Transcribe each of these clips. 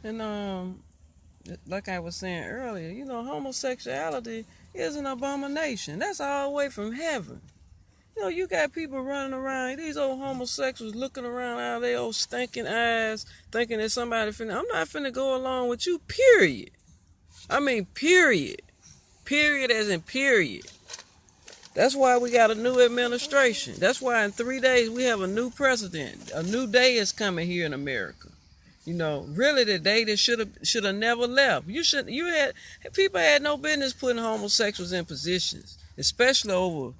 And like I was saying earlier, homosexuality is an abomination. That's all the way from heaven. You got people running around, these old homosexuals looking around out of their old stinking eyes, thinking that somebody finna. I'm not finna go along with you, period. I mean, period. Period as in period. That's why we got a new administration. That's why in 3 days we have a new president. A new day is coming here in America. Really the day that should have never left. People had no business putting homosexuals in positions, especially over.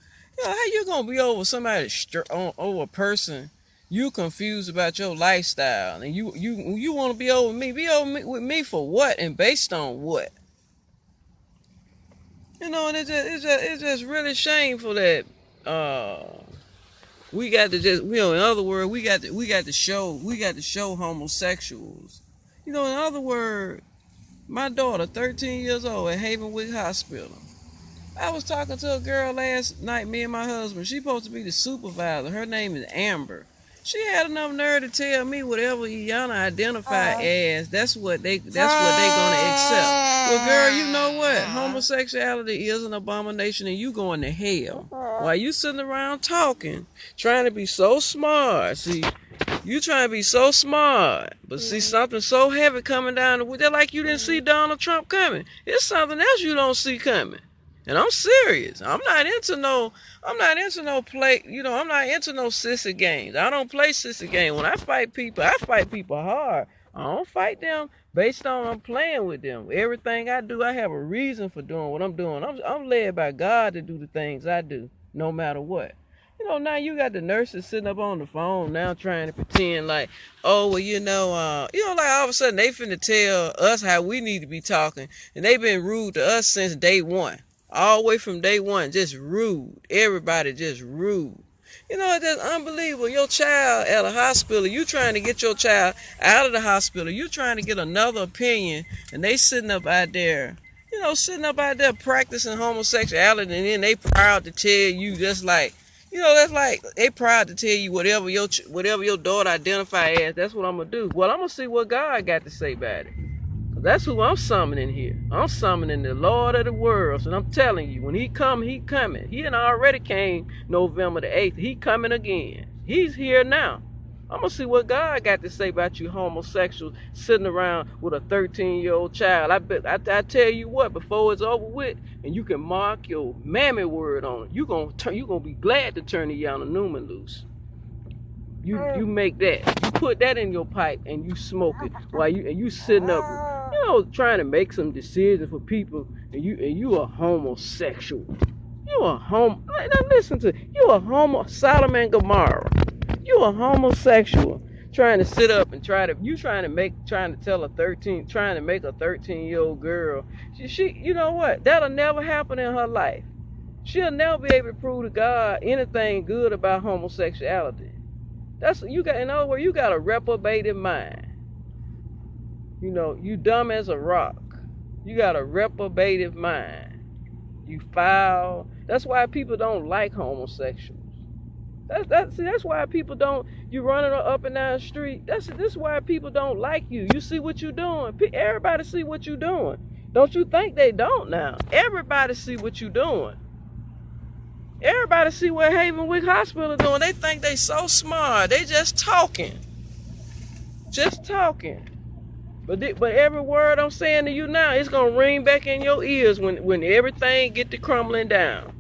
How you gonna be over somebody over a person you confused about your lifestyle, and you want to be over me? Be over me, with me for what, and based on what? And it's just really shameful that we got to just in other words we got to show homosexuals. In other words, my daughter, 13 years old, at Havenwick Hospital. I was talking to a girl last night, me and my husband. She's supposed to be the supervisor. Her name is Amber. She had enough nerve to tell me whatever Iyanla identify as, that's what they gonna accept. Well, girl, you know what? Homosexuality is an abomination, and you going to hell. While you sitting around talking, trying to be so smart. See, you trying to be so smart, but see something so heavy coming down the way. They're like you didn't see Donald Trump coming. It's something else you don't see coming. And I'm serious. I'm not into no play, I'm not into no sissy games. I don't play sissy games. When I fight people hard. I don't fight them based on I'm playing with them. Everything I do, I have a reason for doing what I'm doing. I'm led by God to do the things I do, no matter what. Now you got the nurses sitting up on the phone now trying to pretend like, oh, well, like all of a sudden they finna tell us how we need to be talking. And they've been rude to us since day one. All the way from day one, just rude. Everybody just rude. It's just unbelievable. Your child at a hospital, you trying to get your child out of the hospital. You trying to get another opinion, and they sitting up out there, practicing homosexuality, and then they proud to tell you just like, that's like they proud to tell you whatever your daughter identify as. That's what I'm gonna do. Well, I'm gonna see what God got to say about it. That's who I'm summoning here. I'm summoning the Lord of the worlds. And I'm telling you, when he come, he coming. He already came November the 8th. He coming again. He's here now. I'm going to see what God got to say about you homosexuals sitting around with a 13-year-old child. I tell you what, before it's over with, and you can mark your mammy word on it, you're gonna be glad to turn Iyanla Newman loose. You make that. You put that in your pipe and you smoke it while you sitting up, trying to make some decisions for people, and you a homosexual. You a homo. Now listen to you a homo. Sodom and Gomorrah. You a homosexual trying to sit up and trying to make a 13-year-old girl. She you know what? That'll never happen in her life. She'll never be able to prove to God anything good about homosexuality. In other words, you got a reprobated mind. You dumb as a rock. You got a reprobated mind. You foul. That's why people don't like homosexuals. That's why people don't. You running up and down the street. This is why people don't like you. You see what you doing. Everybody see what you doing. Don't you think they don't now? Everybody see what you doing. Everybody see what Havenwick Hospital doing. They think they so smart. They just talking. Just talking. But every word I'm saying to you now, it's going to ring back in your ears when everything get to crumbling down.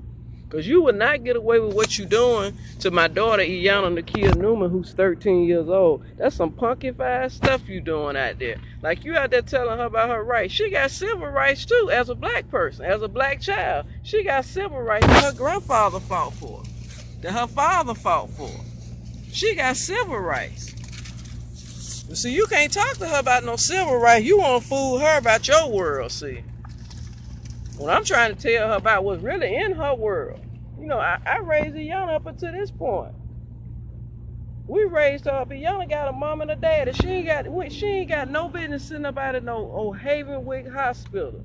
Because you would not get away with what you doing to my daughter, Iyanla Nakia Newman, who's 13 years old. That's some punkified stuff you doing out there. Like, you out there telling her about her rights. She got civil rights, too, as a black person, as a black child. She got civil rights that her grandfather fought for, that her father fought for. She got civil rights. See, you can't talk to her about no civil rights. You want to fool her about your world, see. When I'm trying to tell her about what's really in her world. I raised Iyanla up until this point. We raised her up. Iyanla got a mom and a dad. She ain't got no business sitting up out of no old Havenwick Hospital.